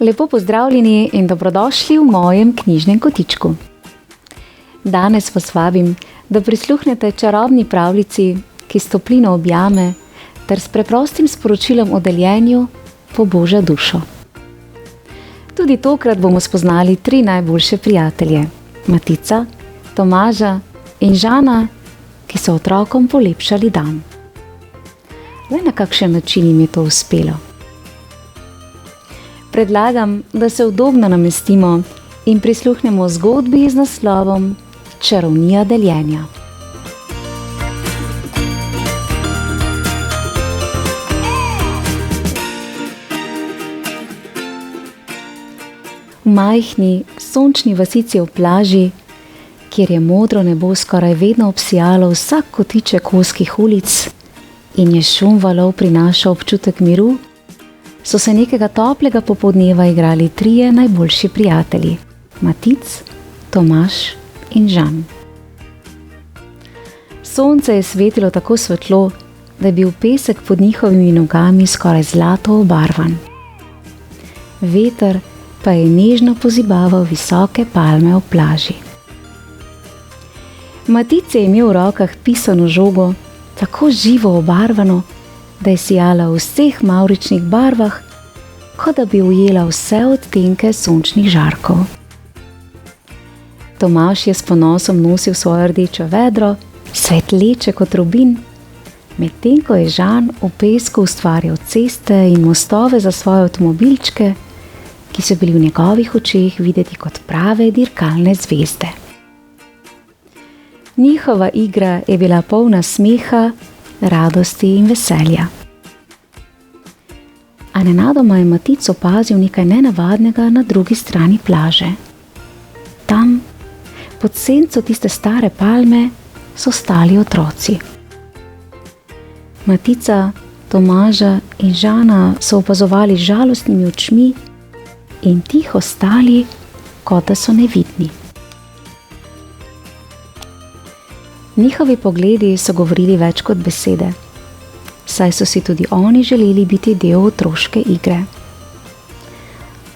Lepo pozdravljeni in dobrodošli v mojem knjižnem kotičku. Danes vas vabim, da prisluhnete čarobni pravljici, ki s toplino objame, ter s preprostim sporočilom o deljenju poboža dušo. Tudi tokrat bomo spoznali 3 najboljše prijatelje, Matica, Tomaža in Žana, ki so otrokom polepšali dan. Le na kakšen način jim je to uspelo? Predlagam, da se udobno namestimo in prisluhnemo zgodbi z naslovom Čarovnija deljenja. V majhni, sončni vasici ob plaži, kjer je modro nebo skoraj vedno obsijalo vsak kotiček ozkih ulic in je šum valov prinašal občutek miru, so se nekega toplega popoldneva igrali 3 najboljši prijatelji, Matic, Tomaž in Žan. Sonce je svetilo tako svetlo, da je bil pesek pod njihovimi nogami skoraj zlato obarvan. Veter pa je nežno pozibaval visoke palme ob plaži. Matic je imel v rokah pisano žogo, tako živo obarvano, da je sijala v vseh mavričnih barvah, kot da bi ujela vse odtenke sončnih žarkov. Tomaž je s ponosom nosil svojo rdečo vedro, svetleče kot rubin, medtem ko je Žan v pesku ustvarjal ceste in mostove za svoje avtomobilčke, ki so bili v njegovih očeh videti kot prave dirkalne zvezde. Njihova igra je bila polna smeha, radosti in veselja. A nenadoma je Matic opazil nekaj nenavadnega na drugi strani plaže. Tam, pod senco tiste stare palme, so stali otroci. Matica, Tomaža in Žana so opazovali z žalostnimi očmi in tiho stali, kot da so nevidni. Njihovi pogledi so govorili več kot besede, saj so si tudi oni želeli biti del otroške igre.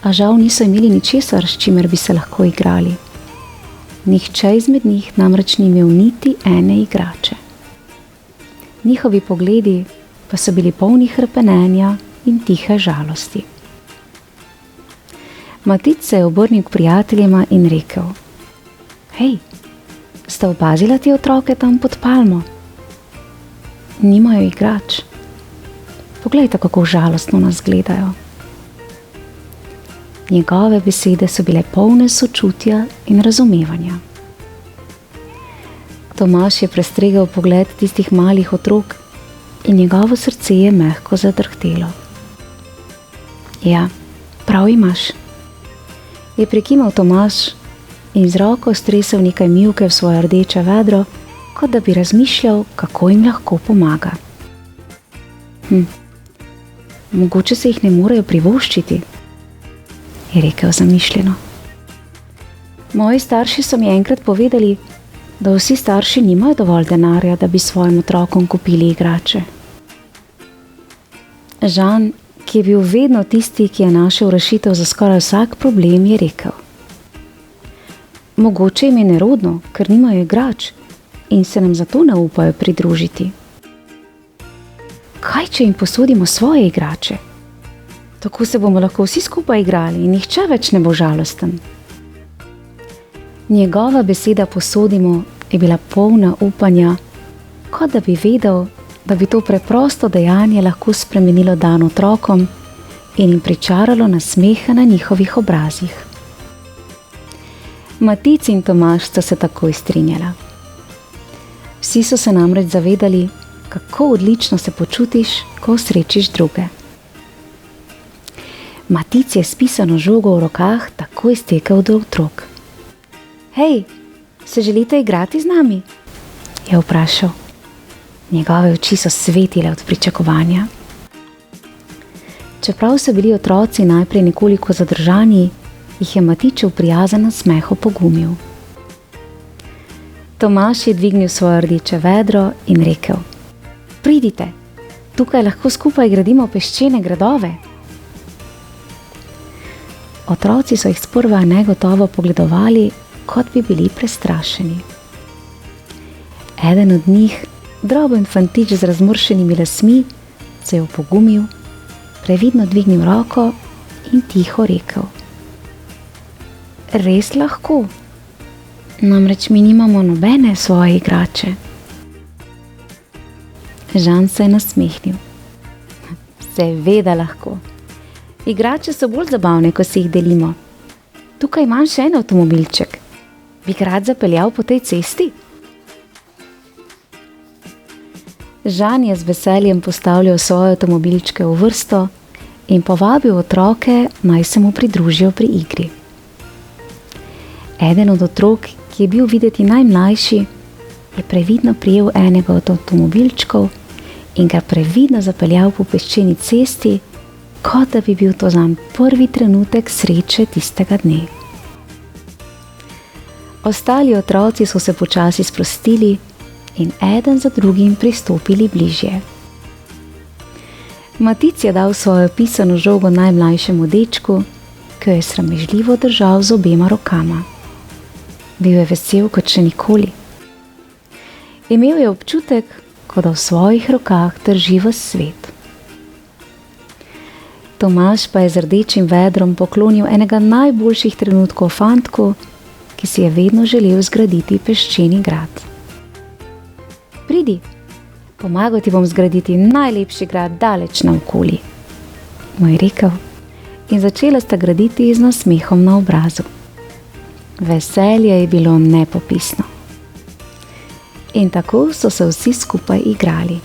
A žal niso imeli ničesar, s čimer bi se lahko igrali. Nihče izmed njih namreč ni imel niti ene igrače. Njihovi pogledi pa so bili polni hrepenenja in tihe žalosti. Matic se je obrnil k prijateljema in rekel: Hej, ste opazila te otroke tam pod palmo? Nimajo igrač. Poglejte, kako žalostno nas gledajo. Njegove besede so bile polne sočutja in razumevanja. Tomaž je prestregel pogled tistih malih otrok in njegovo srce je mehko zadrhtelo. Ja, prav imaš, je prikimal Tomaž in z roko stresel nekaj mivke v svoje rdeče vedro, kot da bi razmišljal, kako jim lahko pomaga. Mogoče se jih ne morejo privoščiti, je rekel zamišljeno. Moji starši so mi enkrat povedali, da vsi starši nimajo dovolj denarja, da bi svojim otrokom kupili igrače. Žan, ki je bil vedno tisti, ki je našel rešitev za skoraj vsak problem, je rekel: Mogoče jim je nerodno, ker nimajo igrač in se nam zato ne upajo pridružiti. Kaj, če jim posodimo svoje igrače? Tako se bomo lahko vsi skupaj igrali in nihče več ne bo žalosten. Njegova beseda posodimo je bila polna upanja, kot da bi vedel, da bi to preprosto dejanje lahko spremenilo dan otrokom in jim pričaralo nasmehe na njihovih obrazih. Matic in Tomaž sta se takoj strinjala. Vsi so se namreč zavedali, kako odlično se počutiš, ko srečiš druge. Matic je s pisano žogo v rokah takoj stekel do otrok. Hej, se želite igrati z nami? Je vprašal. Njegove oči so svetile od pričakovanja. Čeprav so bili otroci najprej nekoliko zadržani, jih je Matičev prijazen nasmeh opogumil. Tomaž je dvignil svoje rdeče vedro in rekel: Pridite, tukaj lahko skupaj gradimo peščene gradove. Otroci so jih sprva negotovo pogledovali, kot bi bili prestrašeni. Eden od njih, droben fantič z razmršenimi lasmi, se je opogumil, previdno dvignil roko in tiho rekel: Res lahko? Namreč mi nimamo nobene svoje igrače. Žan se je nasmehnil. Seveda lahko. Igrače so bolj zabavne, ko si jih delimo. Tukaj imam še en avtomobilček. Bi ga rad zapeljal po tej cesti? Žan je z veseljem postavljal svoje avtomobilčke v vrsto in povabil otroke, naj se mu pridružijo pri igri. Eden od otrok, ki je bil videti najmlajši, je previdno prijel enega od avtomobilčkov in ga previdno zapeljal po peščeni cesti, kot da bi bil to zanj prvi trenutek sreče tistega dne. Ostali otroci so se počasi sprostili in eden za drugim pristopili bližje. Matic je dal svojo pisano žogo najmlajšemu dečku, ki jo je sramežljivo držal z obema rokama. Bil je vesel kot še nikoli. Imel je občutek, kot da v svojih rokah drži ves svet. Tomaž pa je z rdečim vedrom poklonil enega najboljših trenutkov fantku, ki si je vedno želel zgraditi peščeni grad. Pridi, pomagal ti bom zgraditi najlepši grad daleč naokoli, mu je rekel in začela sta graditi z nasmehom na obrazu. Veselje je bilo nepopisno. In tako so se vsi skupaj igrali.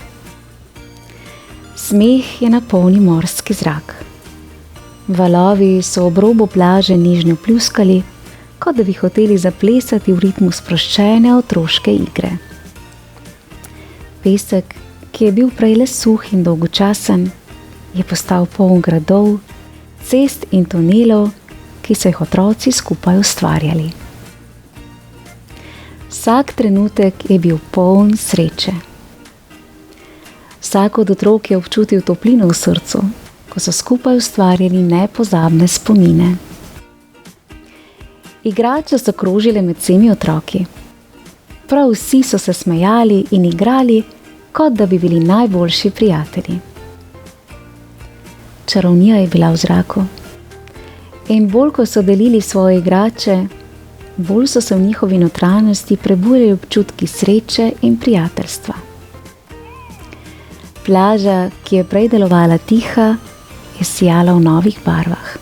Smeh je napolnil morski zrak. Valovi so ob robu plaže nežno pljuskali, kot da bi hoteli zaplesati v ritmu sproščene otroške igre. Pesek, ki je bil prej le suh in dolgočasen, je postal poln gradov, cest in tunelov, ki so jih otroci skupaj ustvarjali. Vsak trenutek je bil poln sreče. Vsak od otrok je občutil toplino v srcu, ko so skupaj ustvarjali nepozabne spomine. Igrače so krožile med vsemi otroki. Prav vsi so se smejali in igrali, kot da bi bili najboljši prijatelji. Čarovnija je bila v zraku. In bolj, ko so delili svoje igrače, bolj so se v njihovi notranjosti prebujali občutki sreče in prijateljstva. Plaža, ki je prej delovala tiha, je sijala v novih barvah.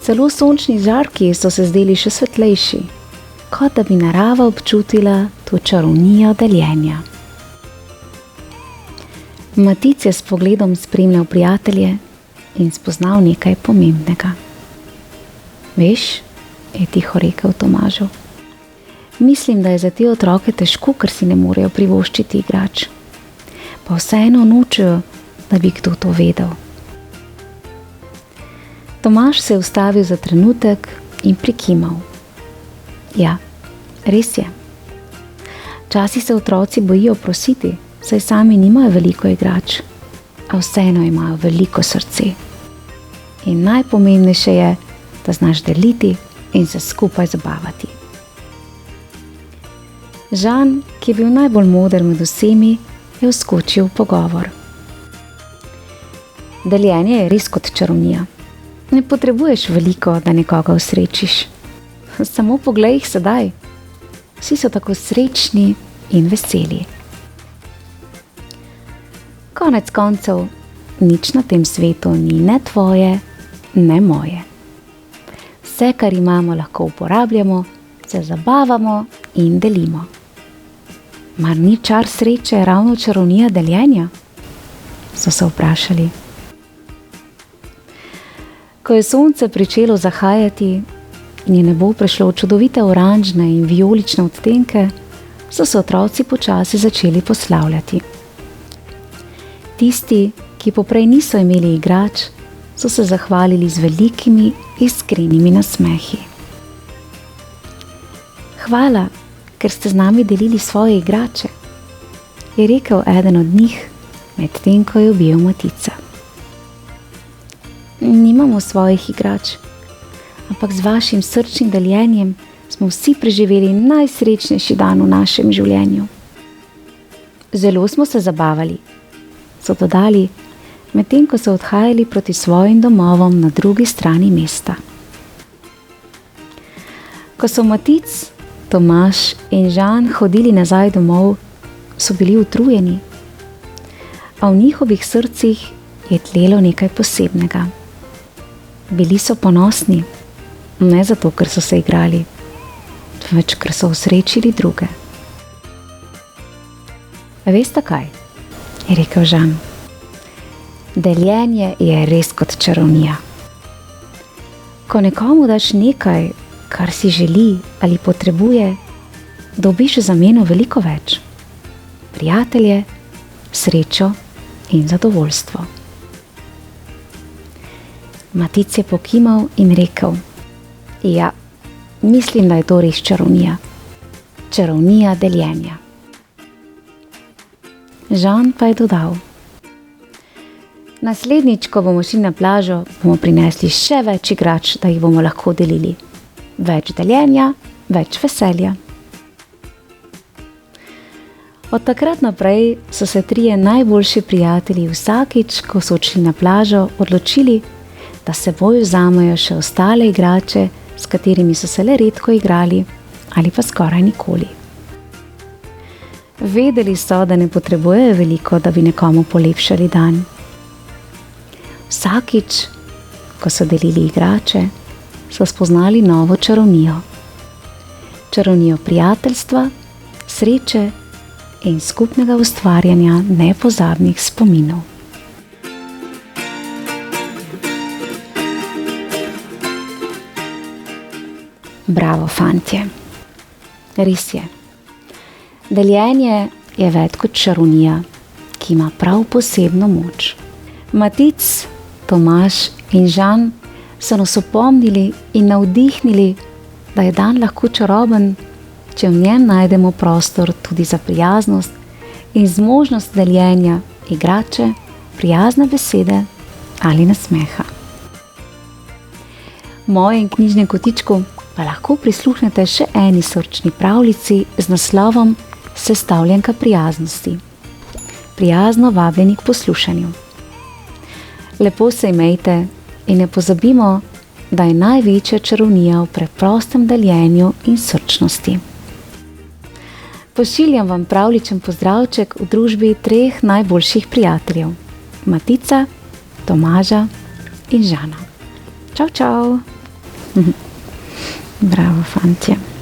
Celo sončni žarki so se zdeli še svetlejši, kot da bi narava občutila to čarovnijo deljenja. Matic je s pogledom spremljal prijatelje in spoznal nekaj pomembnega. Veš, je tiho rekel Tomažu, mislim, da je za te otroke težko, ker si ne morejo privoščiti igrač. Pa vseeno nočejo, da bi kdo to vedel. Tomaž se je ustavil za trenutek in prikimal. Ja, res je. Včasih se otroci bojijo prositi, saj sami nimajo veliko igrač, a vseeno imajo veliko srce. In najpomembnejše je, da znaš deliti in se skupaj zabavati. Žan, ki je bil najbolj moder med vsemi, je vskočil v pogovor. Deljenje je res kot čarovnija. Ne potrebuješ veliko, da nekoga osrečiš. Samo poglej jih sedaj. Vsi so tako srečni in veseli. Konec koncev, nič na tem svetu ni ne tvoje, ne moje. Vse, kar imamo, lahko uporabljamo, se zabavamo in delimo. Mar ni čar sreče ravno čarovnija deljenja? So se vprašali. Ko je sonce pričelo zahajati in je nebo prešlo v čudovite oranžne in vijolične odtenke, so se otroci počasi začeli poslavljati. Tisti, ki poprej niso imeli igrač, so se zahvalili z velikimi, iskrenimi nasmehi. Hvala, ker ste z nami delili svoje igrače, je rekel eden od njih, medtem ko je objel Matica. Nimamo svojih igrač, ampak z vašim srčnim deljenjem smo vsi preživeli najsrečnejši dan v našem življenju. Zelo smo se zabavali, so dodali, medtem ko so odhajali proti svojim domovom na drugi strani mesta. Ko so Matic, Tomaž in Žan hodili nazaj domov, so bili utrujeni, a v njihovih srcih je tlelo nekaj posebnega. Bili so ponosni, ne zato, ker so se igrali, več ker so osrečili druge. Veste kaj, je rekel Žan. Deljenje je res kot čarovnija. Ko nekomu daš nekaj, kar si želi ali potrebuje, dobiš v zameno veliko več. Prijatelje, srečo in zadovoljstvo. Matic je pokimal in rekel, ja, mislim, da je to res čarovnija. Čarovnija deljenja. Žan pa je dodal, naslednjič, ko bomo šli na plažo, bomo prinesli še več igrač, da jih bomo lahko delili. Več deljenja, več veselja. Od takrat naprej so se trije najboljši prijatelji vsakič, ko so odšli na plažo, odločili, da s seboj vzamejo še ostale igrače, s katerimi so se le redko igrali ali pa skoraj nikoli. Vedeli so, da ne potrebujejo veliko, da bi nekomu polepšali dan. Vsakič, ko so delili igrače, so spoznali novo čarovnijo. Čarovnijo prijateljstva, sreče in skupnega ustvarjanja nepozabnih spominov. Bravo, fantje. Res je. Deljenje je več kot čarovnija, ki ima prav posebno moč. Matic, Tomaž in Žan so nas opomnili in navdihnili, da je dan lahko čaroben, če v njem najdemo prostor tudi za prijaznost in zmožnost deljenja igrače, prijazne besede ali nasmeha. V mojem knjižnem kotičku pa lahko prisluhnete še eni srčni pravljici z naslovom Sestavljenka prijaznosti. Prijazno vabljeni k poslušanju. Lepo se imejte in ne pozabimo, da je največja čarovnija v preprostem deljenju in srčnosti. Pošiljam vam pravljičen pozdravček v družbi treh najboljših prijateljev. Matica, Tomaža in Žana. Čau, čau! Bravo, fantje.